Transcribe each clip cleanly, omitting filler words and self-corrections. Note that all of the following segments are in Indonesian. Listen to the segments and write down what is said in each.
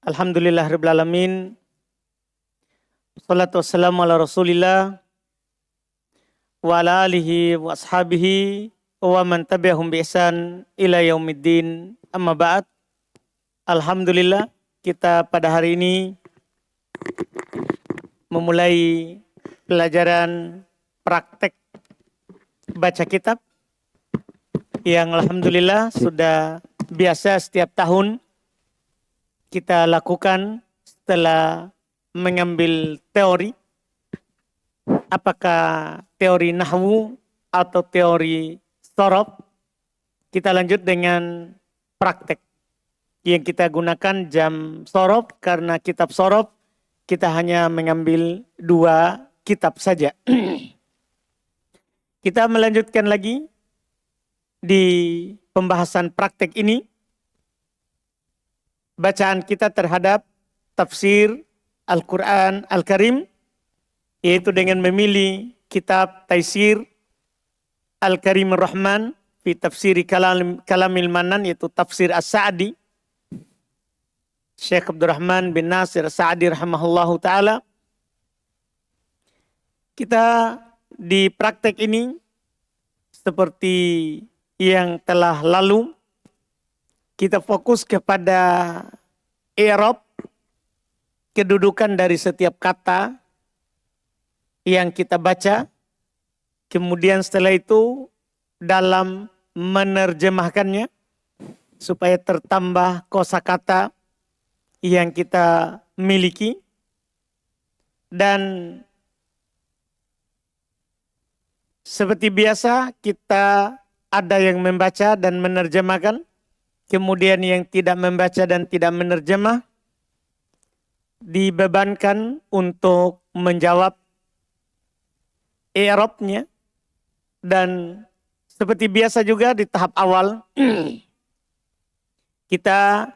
Alhamdulillahirabbil alamin. Wassalatu wassalamu ala Rasulillah wa ala alihi wa ashabihi wa man tabi'ahum bi ihsan ila yaumiddin. Amma ba'd. Alhamdulillah, kita pada hari ini memulai pelajaran praktek baca kitab yang alhamdulillah sudah biasa setiap tahun kita lakukan setelah mengambil teori, apakah teori nahwu atau teori sorof. Kita lanjut dengan praktek yang kita gunakan jam sorof, karena kitab sorof kita hanya mengambil 2 kitab saja. Kita melanjutkan lagi di pembahasan praktek ini bacaan kita terhadap tafsir Al-Quran Al-Karim, yaitu dengan memilih kitab Taisir Al-Karim Ar-Rahman fi tafsiri Kalamil Manan, yaitu tafsir As-Sa'di Syekh Abdurrahman bin Nasir As-Sa'di rahimahullahu ta'ala. Kita di praktek ini seperti yang telah lalu, kita fokus kepada i'rab, kedudukan dari setiap kata yang kita baca. Kemudian setelah itu dalam menerjemahkannya supaya tertambah kosakata yang kita miliki. Dan seperti biasa kita ada yang membaca dan menerjemahkan. Kemudian yang tidak membaca dan tidak menerjemah dibebankan untuk menjawab i'rabnya. Dan seperti biasa juga di tahap awal kita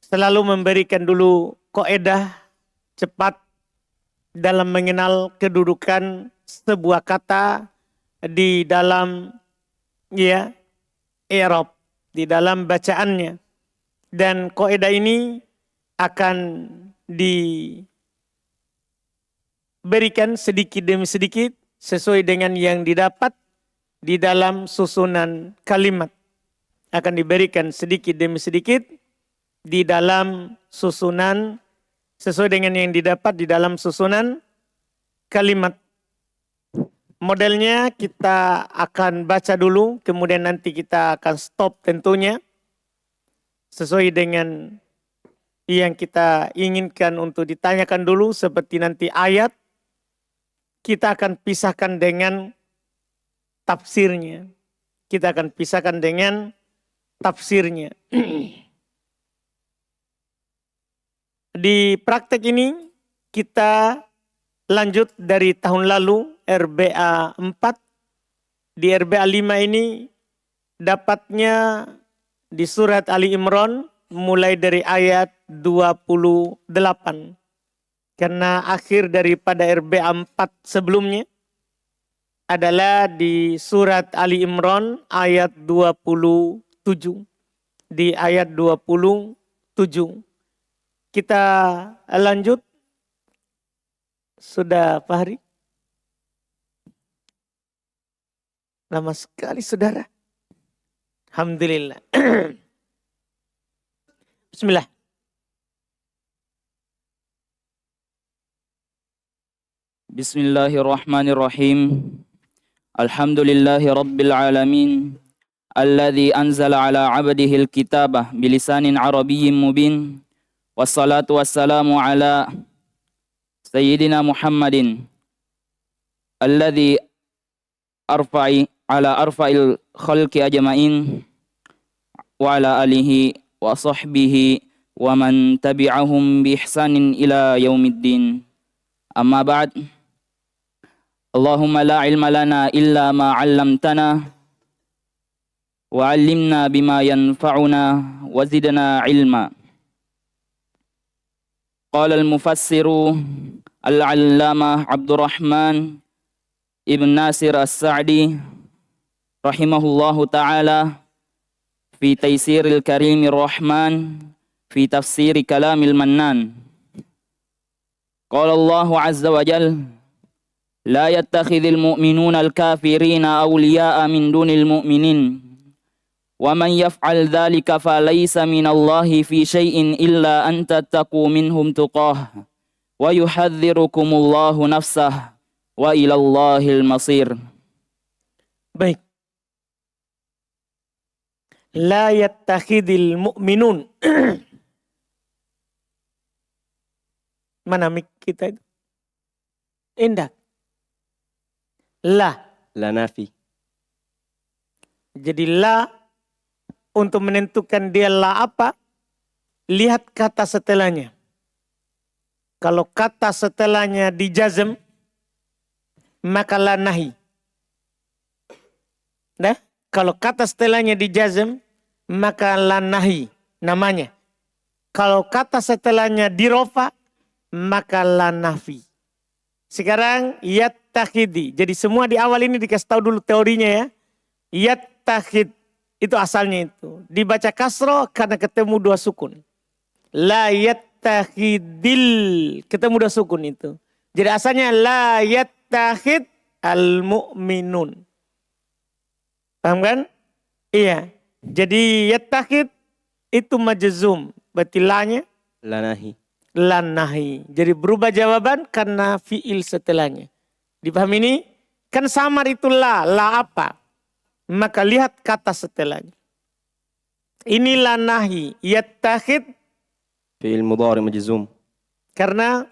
selalu memberikan dulu kaidah cepat dalam mengenal kedudukan sebuah kata di dalam i'rab, di dalam bacaannya. Dan kaidah ini akan diberikan sedikit demi sedikit sesuai dengan yang didapat di dalam susunan kalimat. Akan diberikan sedikit demi sedikit di dalam susunan sesuai dengan yang didapat di dalam susunan kalimat. Modelnya kita akan baca dulu, kemudian nanti kita akan stop tentunya sesuai dengan yang kita inginkan untuk ditanyakan dulu. Seperti nanti ayat, kita akan pisahkan dengan tafsirnya. Kita akan pisahkan dengan tafsirnya. Di praktek ini kita lanjut dari tahun lalu, RBA 4. Di RBA 5 ini dapatnya di surat Ali Imran mulai dari ayat 28. Karena akhir daripada RBA 4 sebelumnya adalah di surat Ali Imran ayat 27. Di ayat 27. Kita lanjut. Sudah Fahri? Lama sekali saudara. Alhamdulillah. Bismillah. Bismillahirrahmanirrahim. Alhamdulillahi rabbil alamin. Alladhi anzala ala abdihil kitabah bilisanin arabiyyin mubin. Wassalatu wassalamu ala Sayyidina Muhammadin alladhi arfa'il khalqi ajma'in wa ala alihi wa sahbihi wa man tabi'ahum bi ihsanin ila yaumiddin. Amma ba'd. Allahumma la ilma lana illa ma 'allamtana wa 'allimna bima yanfa'una wa zidna ilma. Qala al-mufassiru al-allamah Abdurrahman ibn Nasir As-Sa'di rahimahullahu ta'ala في تيسير الكريم الرحمن في تفسير كلام المنان. قال الله عز وجل: لا يتخذ المؤمنون الكافرين أولياء من دون المؤمنين ومن يفعل ذلك فليس من الله في شيء إلا أن تتقوا منهم تقاه ويحذركم الله نفسه وإلى الله المصير. Baik. La yattakhidil mu'minun. Mana mik kita itu? Indah. La. La nafi. Jadi la untuk menentukan dia la apa? Lihat kata setelahnya. Kalau kata setelahnya dijazm, maka la nahi. Nah, kalau kata setelahnya dijazm, maka la nahi namanya. Kalau kata setelahnya dirofa, maka la nafi. Sekarang yattakhidi. Jadi semua di awal ini dikasih tahu dulu teorinya ya. Yattakhid itu asalnya itu. Dibaca kasro karena ketemu dua sukun. La yattakhidil ketemu dua sukun itu. Jadi asalnya la yattakhid al-mu'minun. Paham kan? Iya. Jadi yattakhid itu majzum. Berarti la-nya La nahi. la nahi. Jadi berubah jawaban karena fiil setelahnya. Dipahami ini? Kan samar itu la apa? Maka lihat kata setelahnya. Ini la nahi. Yattakhid Fi'il mudhari majzum. karena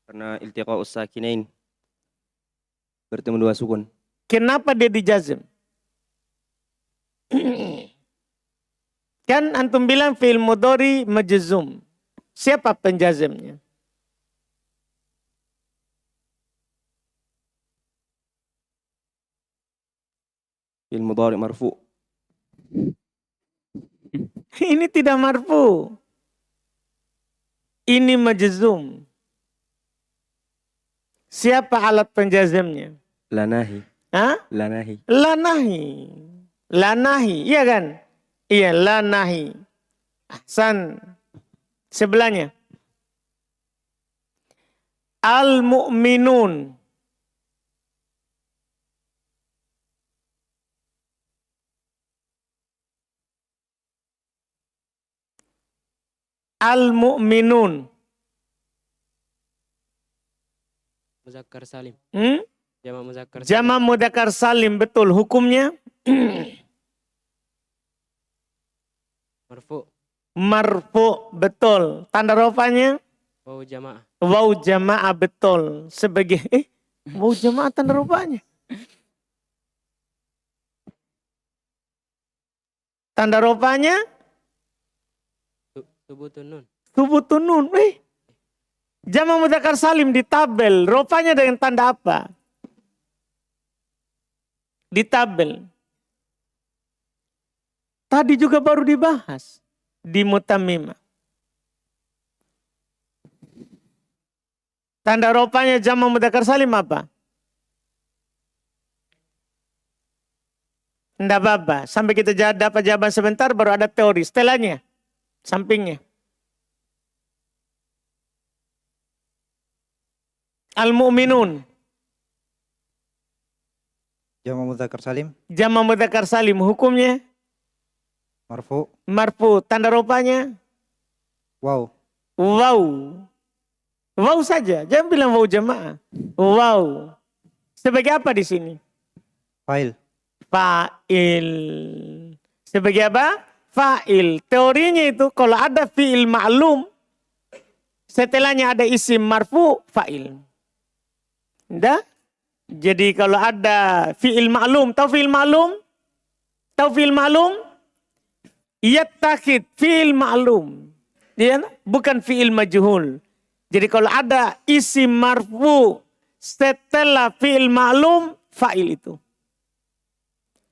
Karena iltiqa'us sakinain. Bertemu dua sukun. kenapa dia dijazm? Kan antum bilang fi'il mudhari majzum. Siapa penjazmnya? Fi'il mudhari marfu. Ini tidak marfu. Ini majzum. Siapa alat penjazmnya? La nahi. Hah? La nahi. La nahi. La nahi. Iya kan? Iya, la nahi. Ahsan. Sebelahnya. Al-mu'minun. Al-mu'minun. Muzakkar salim. Jamak muzakkar salim. Jama' mudzakkar salim, betul. Hukumnya Marfu. marfu, betul. Tanda rofanya Waw jamaah. waw jamaah, betul. Sebagai waw jamaah tanda rofanya. Tanda rofanya Subutun nun. subutun nun. Jama' mudzakkar salim di tabel. Rofanya dengan tanda apa? Di tabel. Tadi juga baru dibahas. Di mutammimah. Tanda rofanya jama' mudzakkar salim apa? Tidak apa-apa. Sampai kita dapat jawaban sebentar baru ada teori. Setelahnya. Sampingnya. Al-mu'minun. Jama' mudzakkar salim Jama' mudzakkar salim. Hukumnya marfu marfu. Tanda rofanya waw waw. Waw saja. Jangan bilang waw jamaah. Waw. Sebagai apa di sini? fa'il Fa'il. Sebagai apa? Fa'il. Teorinya itu kalau ada fi'il ma'lum, setelahnya ada isim marfu, fa'il. Dah? Jadi kalau ada fi'il ma'lum, tahu fi'il ma'lum? Tahu fi'il ma'lum? Yattakhid, fi'il ma'lum. Ya, bukan fi'il majhul. Jadi kalau ada isim marfu setelah fi'il ma'lum, fa'il itu.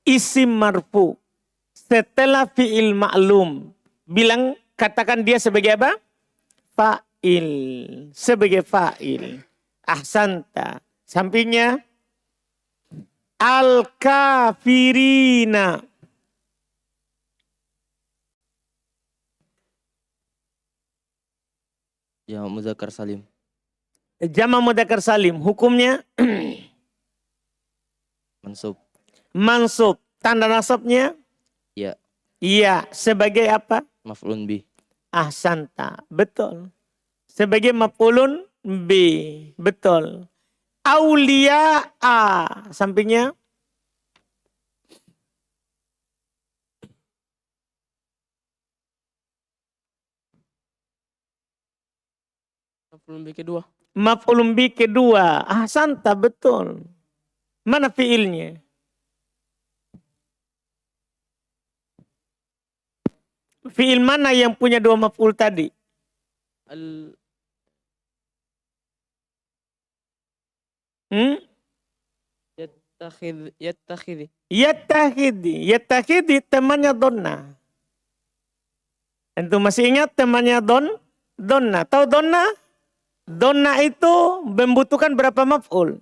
Isim marfu setelah fi'il ma'lum. Bilang, katakan dia sebagai apa? Fa'il. Sebagai fa'il. Ahsanta. Sampingnya. Al-kafirina. Jamak Muzakkar Salim. Jamak mudzakkar salim. Hukumnya Mansub. mansub. Tanda nasabnya? Ya. Iya. Sebagai apa? Maf'ulun bih. Ahsanta. Betul. Sebagai maf'ulun bi. Betul. Aulia'a. Sampingnya? Maf'ulun bih kedua. Maf'ulun bi kedua. Ahsanta. Betul. Mana fiilnya? Fiil mana yang punya dua maf'ul tadi? Al Hmm? yattakhidhi. Yattakhidhi temannya donna. Antum masih ingat temannya donna? Tahu donna? Donna itu membutuhkan berapa maf'ul?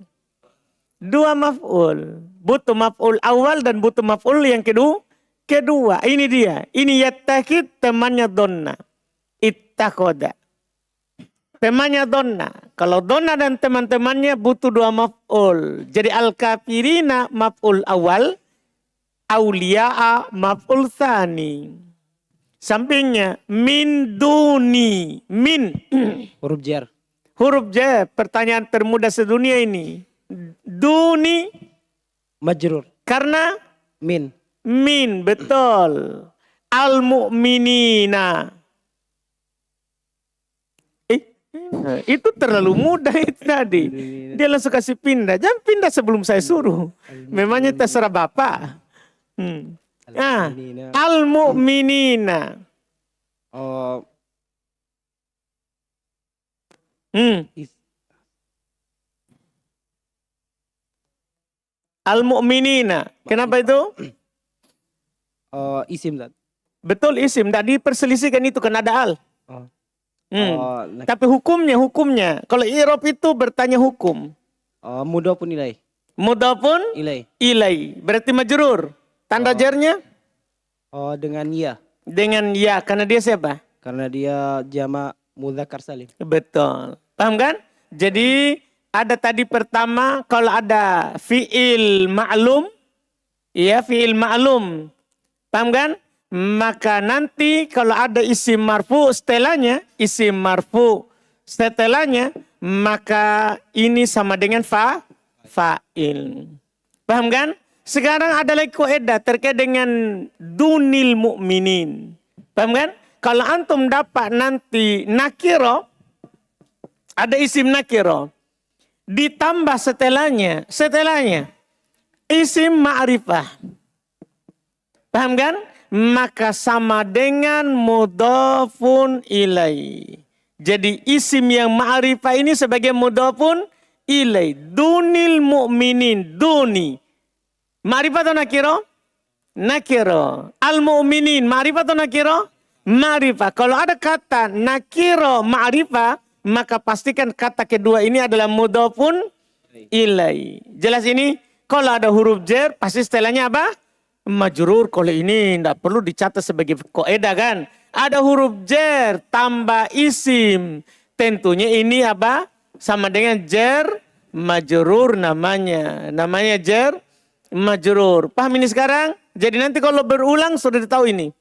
Dua maf'ul. Butuh maf'ul awal dan butuh maf'ul yang kedua. Ini dia. Ini yattakhid temannya donna. Ittakhadha. Temannya donna. Kalau donna dan teman-temannya butuh dua maf'ul. Jadi al-kafirina maf'ul awal. Aulia'a maf'ul tsani. Sampingnya min duni. Min. Huruf jar. Huruf J. Pertanyaan termudah sedunia ini. Duni. Majrur. Karena Min. min. Betul. Al-mu'minina. Itu terlalu mudah itu tadi. Dia langsung kasih pindah. Jangan pindah sebelum saya suruh. Memangnya terserah Bapak. Al-mu'minina. Oh, Al-mu'minina. Kenapa itu? isim Zat. Betul isim. Tidak diperselisihkan itu karena ada al. Oh. Tapi hukumnya. Kalau i'rab itu bertanya hukum. Mudhafun ilaih. Mudhafun ilai. Berarti majrur. Tanda jarnya? Dengan ya. Dengan ya. Karena dia siapa? Karena dia jamak mudzakkar salim. Betul. Paham kan? Jadi ada tadi pertama kalau ada fi'il ma'lum. Ya fi'il ma'lum. Paham kan? Maka nanti kalau ada isim marfu setelahnya, maka ini sama dengan fa'il. Paham kan? Sekarang ada lagi kaidah terkait dengan dunil mu'minin. Paham kan? Kalau antum dapat nanti nakiro, ada isim nakiro, ditambah setelahnya isim ma'rifah. Paham kan? Maka sama dengan mudhafun ilai. Jadi isim yang ma'rifah ini sebagai mudhafun ilai. Dunil mu'minin. Duni. Ma'rifah atau nakiro? Nakiro. Al-mu'minin. Ma'rifah atau nakiro? Ma'rifah. Kalau ada kata nakiro ma'rifah, maka pastikan kata kedua ini adalah mudhafun ilai. Jelas ini? Kalau ada huruf jar, pasti setelahnya apa? Majrur. Kalau ini tidak perlu dicatat sebagai kaidah kan. Ada huruf jar tambah isim. Tentunya ini apa? Sama dengan jar majrur namanya. Namanya jar majrur. Paham ini sekarang? Jadi nanti kalau berulang sudah tahu ini.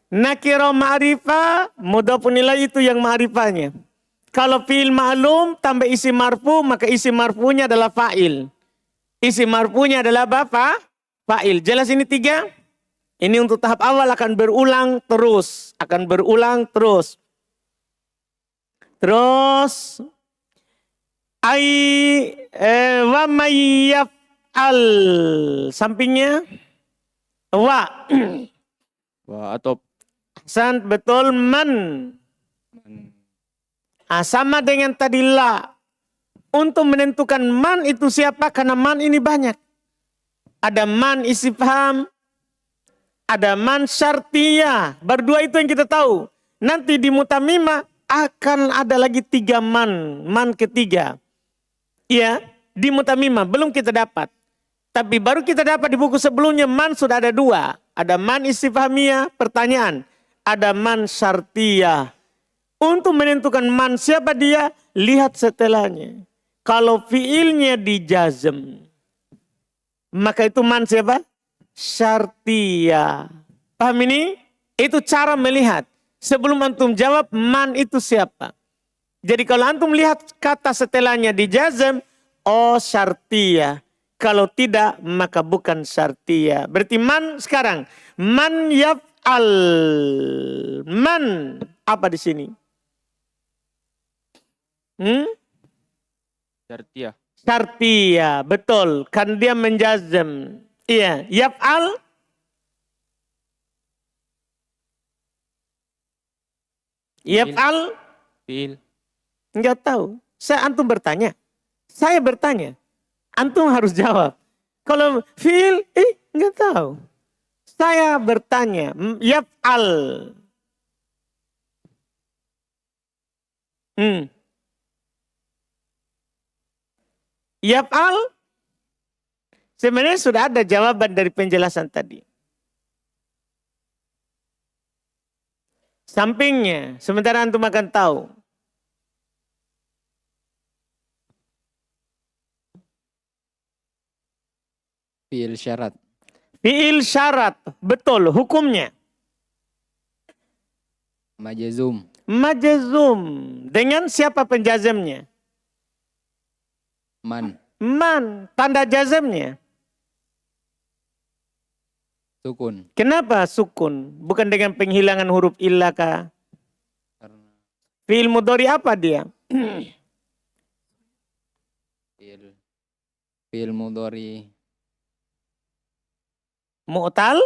Nakiro ma'rifah, mudhafun ilaih itu yang ma'rifahnya. Kalau fi'il ma'lum tambah isim marfu, maka isim marfunya adalah fa'il. Isim marfunya adalah apa? Fa'il. Jelas ini tiga? Ini untuk tahap awal akan berulang terus. Terus. Wa mayyaf'al. Sampingnya. Wa. atau Betul man. Sama dengan tadi la. Untuk menentukan man itu siapa? Karena man ini banyak. Ada man istifham, ada man syartiyah. Berdua itu yang kita tahu. Nanti di mutamimah akan ada lagi 3 man. Man ketiga. Iya, di mutamimah belum kita dapat. Tapi baru kita dapat di buku sebelumnya man sudah ada 2. Ada man istifhamiyah, pertanyaan. Ada man syartiyah. Untuk menentukan man siapa dia, lihat setelahnya. Kalau fiilnya dijazm, maka itu man siapa? Syartiyah. Paham ini? Itu cara melihat. Sebelum antum jawab man itu siapa. Jadi kalau antum lihat kata setelahnya dijazm, oh syartiyah. Kalau tidak maka bukan syartiyah. Berarti man sekarang. Man yaf'al. Man apa di sini? Syartiyah. Syartiyah, betul. Kan dia menjazm. Iya, yaf'al. Yaf'al. Fiil. Enggak tahu. Antum bertanya. Saya bertanya. Antum harus jawab. Kalau fi'il, enggak tahu. Saya bertanya. Yaf'al. Yaf'al. Sebenarnya sudah ada jawaban dari penjelasan tadi. Sampingnya, sementara antum akan tahu. Fiil syarat. Fi'il syarat, betul hukumnya. Majazum. Majazum. Dengan siapa penjazmnya? Man. Man, tanda jazmnya. Sukun. Kenapa sukun? Bukan dengan penghilangan huruf illa kah? Karena Fi'il mudhari apa dia? fiil mudhari Mu'tal?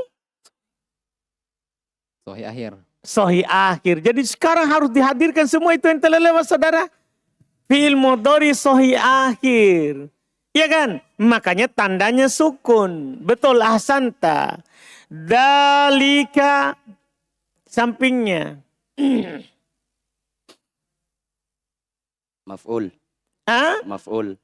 sahih akhir. Sahih akhir. Jadi sekarang harus dihadirkan semua itu yang telah lewat saudara. Fi'il mudhari sahih akhir. Iya kan? Makanya tandanya sukun. Betul, ahsanta. Dalika sampingnya. Maf'ul. Ah? Maf'ul.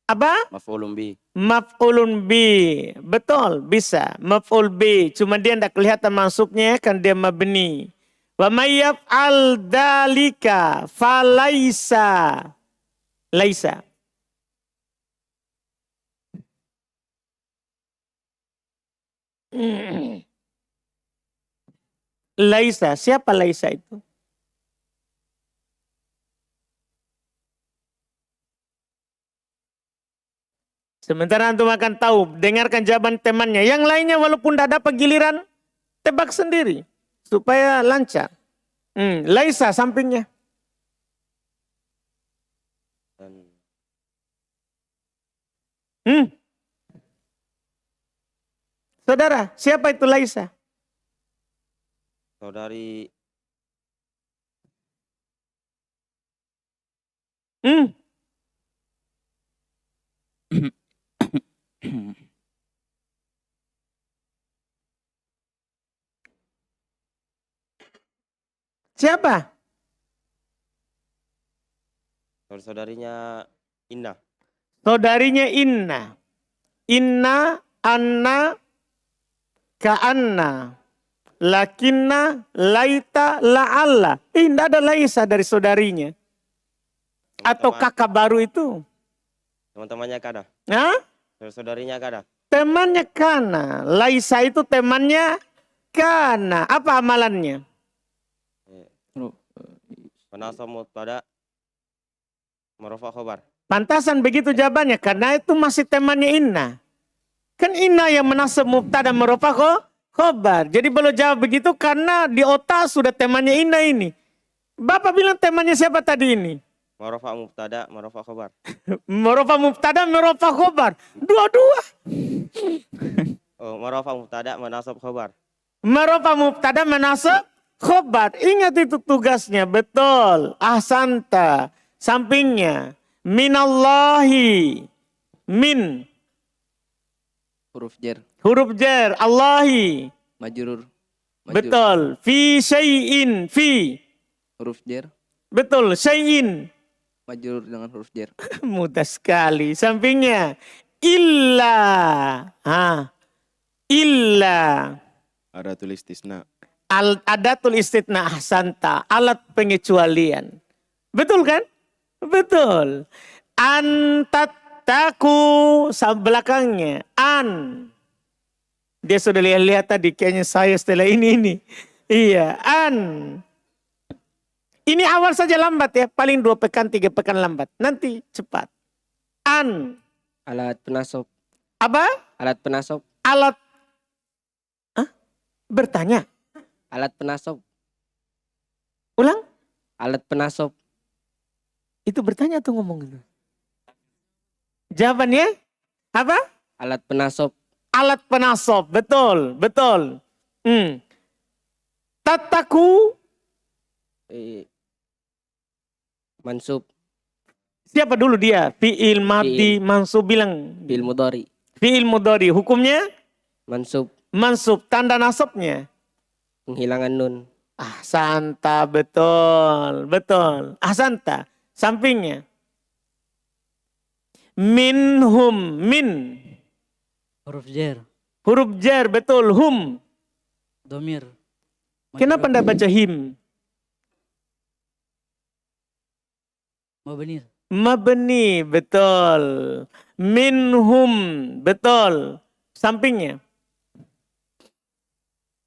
Apa? Maf'ulun bi. Maf'ulun bi. Betul, bisa. Maf'ul bi. Cuma dia tidak kelihatan masuknya kan dia mabni. Wa may yaf'al dalika falaisa. Laisa. Laisa. Siapa Laisa itu? Sementara antum akan tahu, dengarkan jawaban temannya. Yang lainnya walaupun tidak dapat giliran, tebak sendiri. Supaya lancar. Laisa sampingnya. Saudara, siapa itu Laisa? Saudari Siapa? saudarinya Inna. Saudarinya Inna. Inna, Anna, Ka'anna, Lakinna, Laita, La'alla. Tidak ada Laisa dari saudarinya. Atau kakak baru itu. Teman-temannya kada. Hah? Saudarinya kada. Temannya Kana. Laisa itu temannya Kana. Apa amalannya? Penasab mubtada marfa khabar. Pantasan begitu jawabannya. Karena itu masih temannya Inna. Kan Inna yang menasab mubtada marfa khobar. Jadi belum jawab begitu karena di otak sudah temannya Inna ini. Bapak bilang temannya siapa tadi ini? Marfa mubtada marfa khabar. Marfa mubtada marfa khobar. Dua-dua. Oh, marfa mubtada manasab khabar. Marfa mubtada manasab khobar. Ingat itu tugasnya. Betul. Ahsanta. Sampingnya. Minallahi. Min. Huruf jar. Huruf jar. Allahi. Majrur. Betul. Fi syai'in. Fi. Huruf jar. Betul. Syai'in. Majrur dengan huruf jar. Mudah sekali. Sampingnya. Illa. Illa. Ada tulis tisna. Adatul istitna ahsanta, alat pengecualian. Betul kan? Betul. Antattaku belakangnya. Dia sudah lihat tadi kayaknya saya setelah ini. Iya, Ini awal saja lambat ya, paling 2 pekan, 3 pekan lambat. Nanti cepat. Alat penasop. Apa? Alat penasop. Alat bertanya. Alat penasop. Ulang. Alat penasop. Itu bertanya atau ngomong itu? Jawabannya apa? Alat penasop. Alat penasop, betul. Tataku, Mansub. siapa dulu dia? Fi'il madhi mansub bilang. Fi'il mudhari. Fi'il mudhari, hukumnya Mansub. mansub, tanda nasabnya. Penghilangan nun. Ahsanta, betul. Ahsanta, sampingnya. Minhum, min. Huruf jar, Huruf jar, betul. Hum. domir. Kenapa anda baca him? Mabnir. Mabni, betul. Minhum, betul. Sampingnya.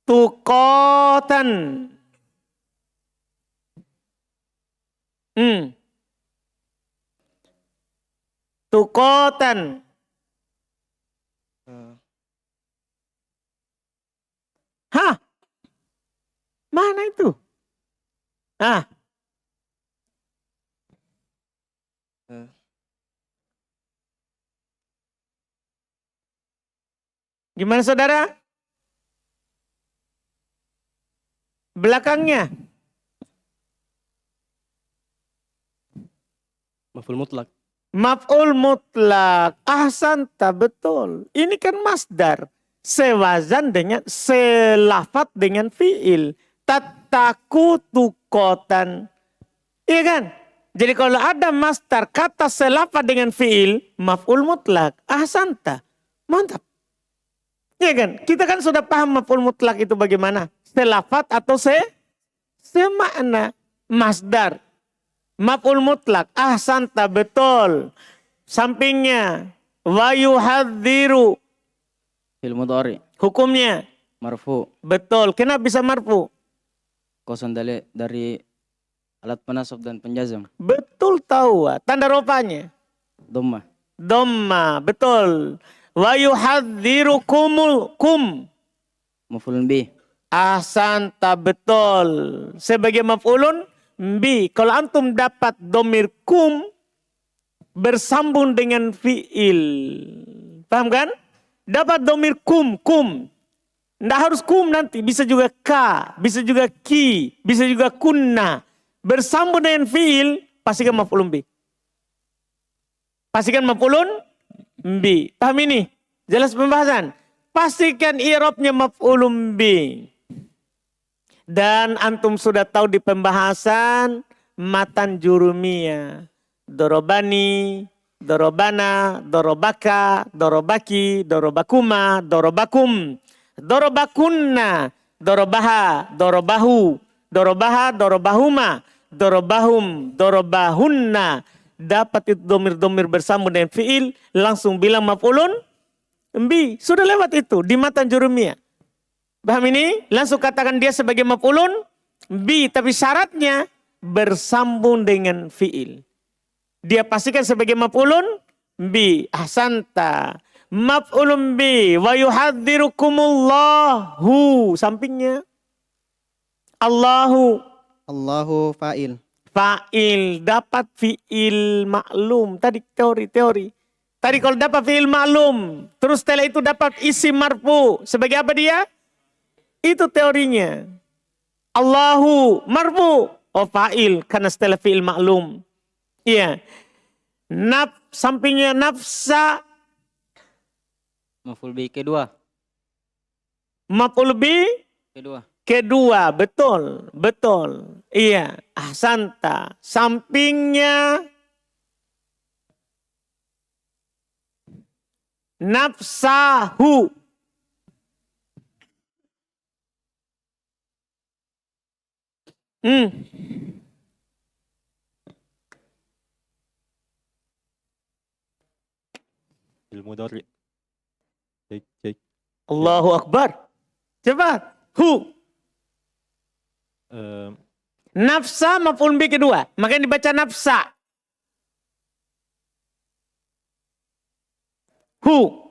Tuqatan. Tuqatan. Hah? Mana itu? Gimana saudara? Belakangnya. Maf'ul mutlak. Maf'ul mutlak. Ahsanta, betul. Ini kan masdar. Sewazan dengan, selafat dengan fi'il. Tattaku tukotan. Iya kan? Jadi kalau ada masdar kata selafat dengan fi'il, maf'ul mutlak. Ahsanta. Mantap. Iya kan? Kita kan sudah paham maf'ul mutlak itu bagaimana. Selafat atau semakna. Masdar. Maf'ul mutlak. Ahsanta, betul. Sampingnya. Wa yuhadziru. Fi'il mudhari. Hukumnya. Marfu. Betul. Kenapa bisa marfu? Kosan dari alat penasab dan penjazam. Betul tahu. Tanda rupanya. Dhammah. Dhamma. Betul. Wa yuhadzirukumul kum. Maf'ulun bih. Ahsanta, betul. Sebagai maf'ulun bi. Kalau antum dapat domir kum bersambung dengan fi'il. Paham kan? Dapat domir kum. Nggak harus kum nanti. Bisa juga ka. Bisa juga ki. Bisa juga kunna. Bersambung dengan fi'il. Pastikan maf'ulun bi. Pastikan maf'ulun bi. Paham ini? Jelas pembahasan? Pastikan i'rabnya maf'ulun bi. Dan antum sudah tahu di pembahasan matan jurumiyah. Dorobani, dorobana, dorobaka, dorobaki, dorobakuma, dorobakum, dorobakunna, dorobaha, dorobahu, dorobaha, dorobahuma, dorobahum, dorobahunna. Dapat itu domir-domir bersambung dengan fi'il, langsung bilang maf'ulun bi. Sudah lewat itu di matan jurumiyah. Paham ini? Langsung katakan dia sebagai maf'ulun bi. Tapi syaratnya bersambung dengan fi'il. Dia pastikan sebagai maf'ulun bi. Ahsanta. Maf'ulun bi. Wa yuhadzirukumullahu. Sampingnya. Allahu. Allahu fa'il. Fa'il. Dapat fi'il maklum. Tadi teori. Tadi kalau dapat fi'il maklum. Terus setelah itu dapat isim marfu. Sebagai apa dia? Itu teorinya. Allahu marfu. Oh fa'il. Karena setelah fi'il maklum. Iya. Sampingnya nafsa. Maf'ul bih kedua. Maf'ul bi. Kedua. Betul. Iya. Ahsanta. Sampingnya. Nafsahu. Hmm. المضارع. cek. Allahu Akbar. Cepat. Hu. Nafsa maf'ul bi kedua. Makanya dibaca nafsa. Hu.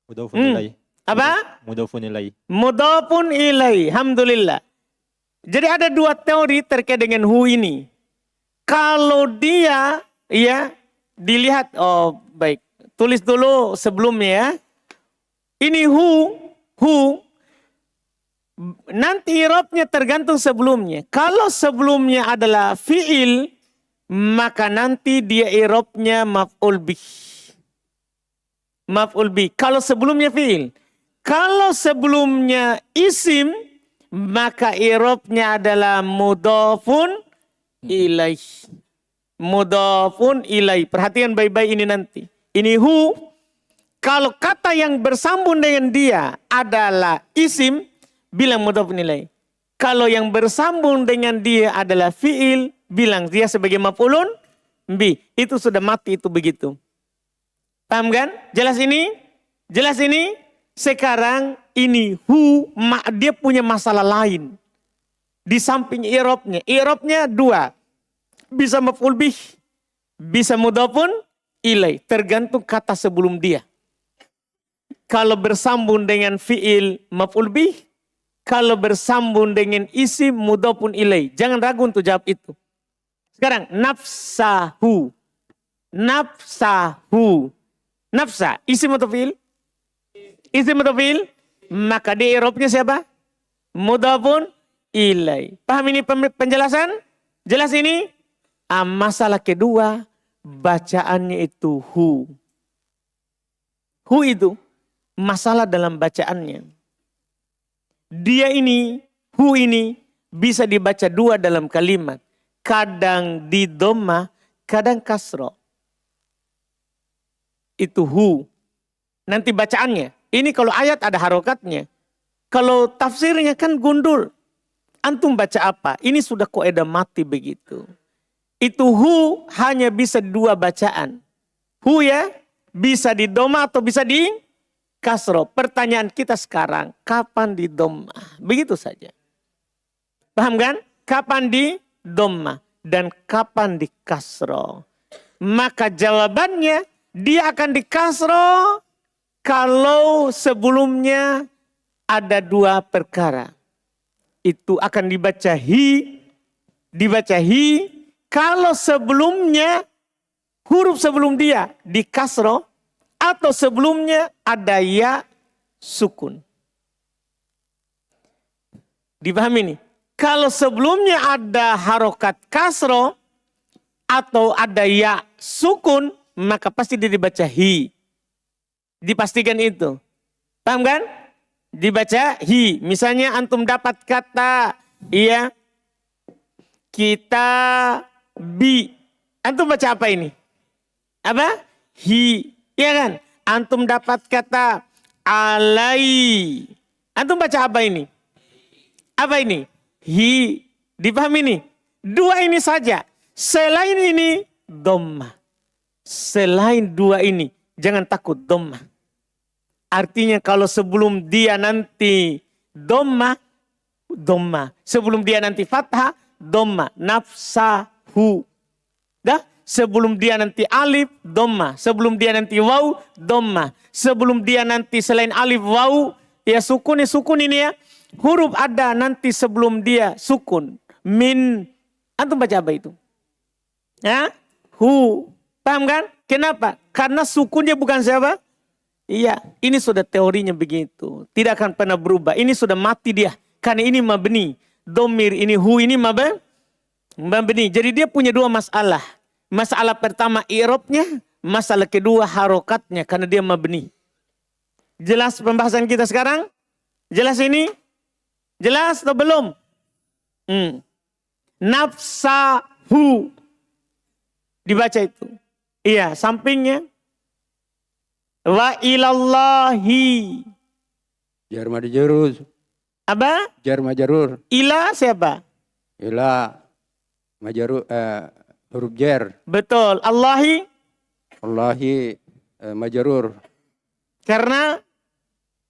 مضاف إليه. Apa? مضاف إليه. Mudhafun ilai. Alhamdulillah. Jadi ada dua teori terkait dengan hu ini. Kalau dia ya dilihat, oh baik. Tulis dulu sebelumnya ya. Ini hu nanti i'rabnya tergantung sebelumnya. Kalau sebelumnya adalah fi'il, maka nanti dia i'rabnya maf'ul bih. Maf'ul bih. Kalau sebelumnya fi'il. Kalau sebelumnya isim, maka i'rabnya adalah mudhafun ilaih. Mudhafun ilaih. Perhatikan baik-baik ini nanti. Ini hu. Kalau kata yang bersambung dengan dia adalah isim, bilang mudhafun ilaih. Kalau yang bersambung dengan dia adalah fi'il, bilang dia sebagai maf'ulun bih. Itu sudah mati, itu begitu. Paham kan? Jelas ini? Jelas ini? Sekarang ini hu, dia punya masalah lain. Di samping i'rabnya. I'rabnya dua. Bisa maf'ul bih, bisa mudhafun ilaih. Tergantung kata sebelum dia. Kalau bersambung dengan fi'il maf'ul bih, kalau bersambung dengan isim mudhafun ilaih. Jangan ragu untuk jawab itu. Sekarang nafsahu. Nafsahu. Nafsa, isim atau fi'il? Isim atau fi'il? Maka di i'rabnya siapa? Mudhafun ilaih. Paham ini penjelasan? Jelas ini? Masalah kedua, bacaannya itu hu. Hu itu masalah dalam bacaannya. Dia ini, hu ini bisa dibaca dua dalam kalimat. Kadang di dhamma, kadang kasro. Itu hu. Nanti bacaannya. Ini kalau ayat ada harokatnya. Kalau tafsirnya kan gundul. Antum baca apa? Ini sudah kaidah mati begitu. Itu hu hanya bisa dua bacaan. Hu ya, bisa di dhamma atau bisa di kasro. Pertanyaan kita sekarang, kapan di dhamma? Begitu saja. Paham kan? Kapan di dhamma dan kapan di kasro? Maka jawabannya, dia akan di kasro kalau sebelumnya ada dua perkara. Itu akan dibaca hi. Kalau sebelumnya huruf sebelum dia di kasro atau sebelumnya ada ya sukun. Dipahami nih? Kalau sebelumnya ada harokat kasro atau ada ya sukun, maka pasti dia dibaca hi. Dipastikan itu. Paham kan? Dibaca hi. Misalnya antum dapat kata iya kita bi. Antum baca apa ini? Apa? Hi. Iya kan? Antum dapat kata alai. Antum baca apa ini? Apa ini? Hi. Dipahami ini? Dua ini saja. Selain ini, dhamma. Selain dua ini, jangan takut dhamma. Artinya kalau sebelum dia nanti dhamma, dhamma. Sebelum dia nanti fathah, dhamma. Nafsahu. Dah? Sebelum dia nanti alif, dhamma. Sebelum dia nanti waw, dhamma. Sebelum dia nanti selain alif, waw, ya sukun ini ya. Huruf ada nanti sebelum dia sukun. Min. Antum baca apa itu? Ya? Hu. Paham kan? Kenapa? Karena sukunnya bukan siapa? Iya. Ini sudah teorinya begitu. Tidak akan pernah berubah. Ini sudah mati dia. Karena ini mabni. Domir ini hu ini mabni. Jadi dia punya dua masalah. Masalah pertama i'rabnya. Masalah kedua harokatnya. Karena dia mabni. Jelas pembahasan kita sekarang? Jelas ini? Jelas atau belum? Nafsahu. Dibaca itu. Iya, sampingnya. Wa ilallahi. Jar madu jurus. Apa? Jar majarur. Ila siapa? Ila majarur huruf jar. Betul. Allahi Allahi majarur. karena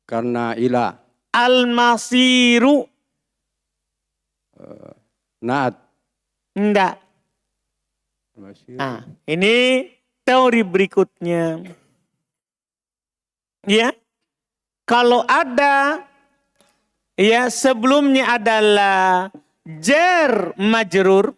Karena ila. al-masiru. Naat. Enggak. Masih. Nah, ini teori berikutnya. Ya. Kalau ada ya sebelumnya adalah jar majrur.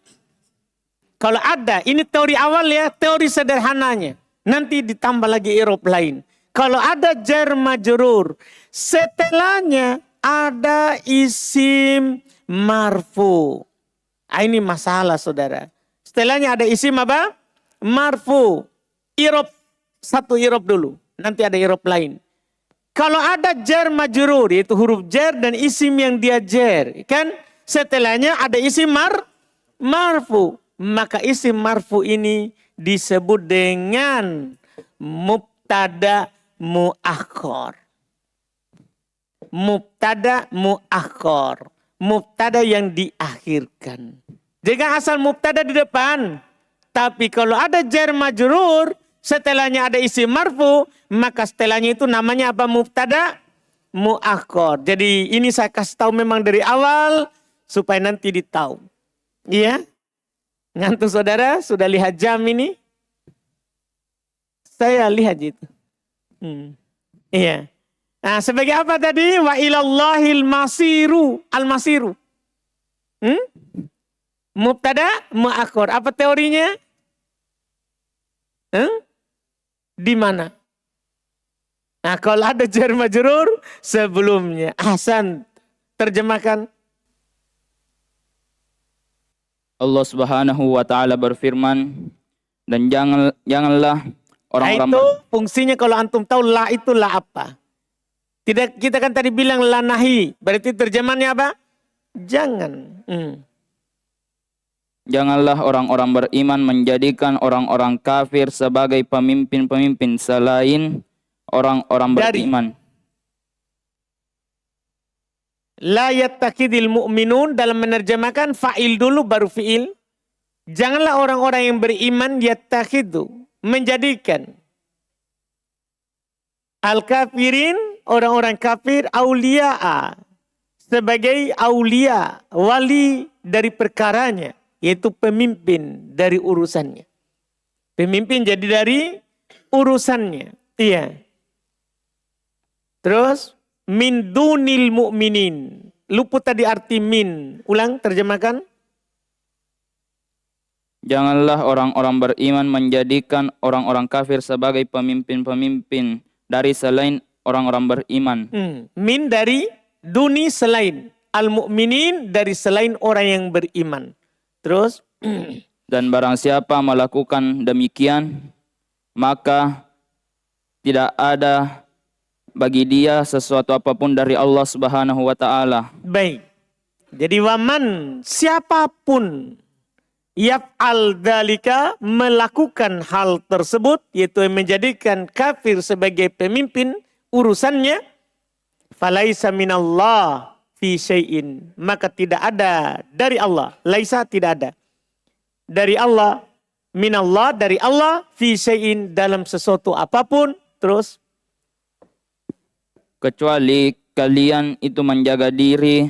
Kalau ada, ini teori awal ya, teori sederhananya. Nanti ditambah lagi i'rab lain. Kalau ada jar majrur, setelahnya ada isim marfu. Ah, ini masalah saudara. Setelahnya ada isim apa? Marfu. I'rab, satu i'rab dulu. Nanti ada i'rab lain. Kalau ada jar majrur, yaitu huruf jar dan isim yang dia jar. Kan setelahnya ada isim marfu. Maka isim marfu ini disebut dengan mubtada muakhkhar. Mubtada muakhkhar. Mubtada yang diakhirkan. Jangan asal mubtada di depan. Tapi kalau ada jar majrur, setelahnya ada isim marfu, maka setelahnya itu namanya apa? Mubtada muakhkhar. Jadi ini saya kasih tahu memang dari awal supaya nanti ditahu. Iya? Ngantuk saudara? Sudah lihat jam ini? Saya lihat itu. Iya. Nah, sebagai apa tadi? Wa ilallahil masiru. Al-masiru. Mubtada muakhkhar. Apa teorinya? Di mana? Nah, kalau ada jar majrur sebelumnya. Hasan, terjemahkan. Allah Subhanahu wa taala berfirman, dan janganlah orang-orang Itu fungsinya kalau antum tahu la itu la apa? Tidak, kita kan tadi bilang la nahi. Berarti terjemahannya apa? Jangan. Janganlah orang-orang beriman menjadikan orang-orang kafir sebagai pemimpin-pemimpin selain orang-orang beriman. La yattakidil mu'minun dalam menerjemahkan fa'il dulu baru fi'il. Janganlah orang-orang yang beriman yattakidu menjadikan al-kafirin orang-orang kafir aulia'a sebagai aulia wali dari perkaranya, yaitu pemimpin dari urusannya. Pemimpin jadi dari urusannya. Iya. Terus min dunil mu'minin. Luput tadi arti min. Ulang terjemahkan. Janganlah orang-orang beriman menjadikan orang-orang kafir sebagai pemimpin-pemimpin dari selain orang-orang beriman. Min dari duni selain. Al-mu'minin dari selain orang yang beriman. Terus. Dan barang siapa melakukan demikian, maka tidak ada bagi dia sesuatu apapun dari Allah Subhanahu wa taala. Baik. Jadi waman siapapun yaf'al dzalika melakukan hal tersebut, yaitu menjadikan kafir sebagai pemimpin urusannya, falaisa minallah fi syai'in, maka tidak ada dari Allah. Laisa tidak ada. Dari Allah, minallah dari Allah fi syai'in dalam sesuatu apapun. Terus kecuali kalian itu menjaga diri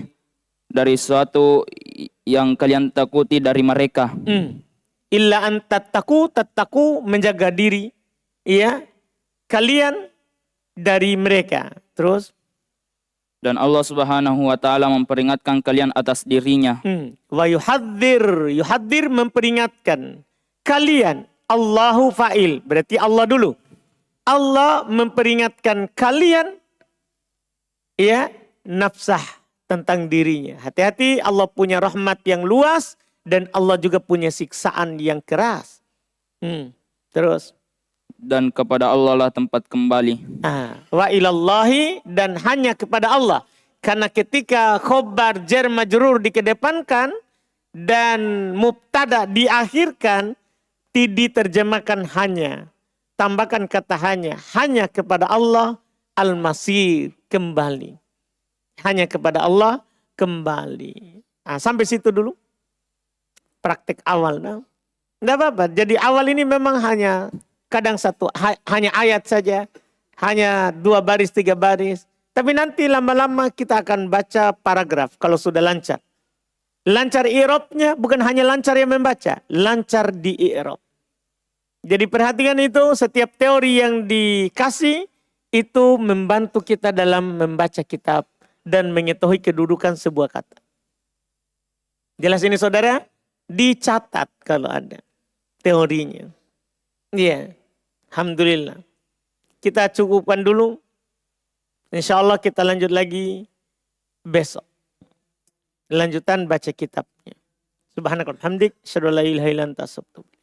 dari suatu yang kalian takuti dari mereka. Illa an tattaku menjaga diri, ya, kalian dari mereka. Terus dan Allah Subhanahu wa taala memperingatkan kalian atas dirinya. Wa yuhadzir memperingatkan kalian. Allahu fa'il, berarti Allah dulu. Allah memperingatkan kalian, ya, nafsah, tentang dirinya. Hati-hati, Allah punya rahmat yang luas dan Allah juga punya siksaan yang keras. Terus. Dan kepada Allah lah tempat kembali. Wa ilallahi, dan hanya kepada Allah. Karena ketika khobar jar majrur dikedepankan dan mubtada diakhirkan, diterjemahkan hanya. Tambahkan kata hanya kepada Allah al-masir, kembali. Hanya kepada Allah kembali. Nah, sampai situ dulu. Praktek awal. Nah. Tidak apa-apa. Jadi awal ini memang hanya kadang hanya ayat saja. Hanya 2 baris, 3 baris. Tapi nanti lama-lama kita akan baca paragraf kalau sudah lancar. Lancar i'rabnya bukan hanya lancar yang membaca. Lancar di i'rab. Jadi perhatikan itu, setiap teori yang dikasih itu membantu kita dalam membaca kitab dan mengetahui kedudukan sebuah kata. Jelas ini saudara? Dicatat kalau ada teorinya. Iya. Alhamdulillah. Kita cukupkan dulu. Insya Allah kita lanjut lagi besok. Lanjutan baca kitabnya. Subhanakallahumma hamdik, asyhadu an la ilaha illa anta astaghfiruka.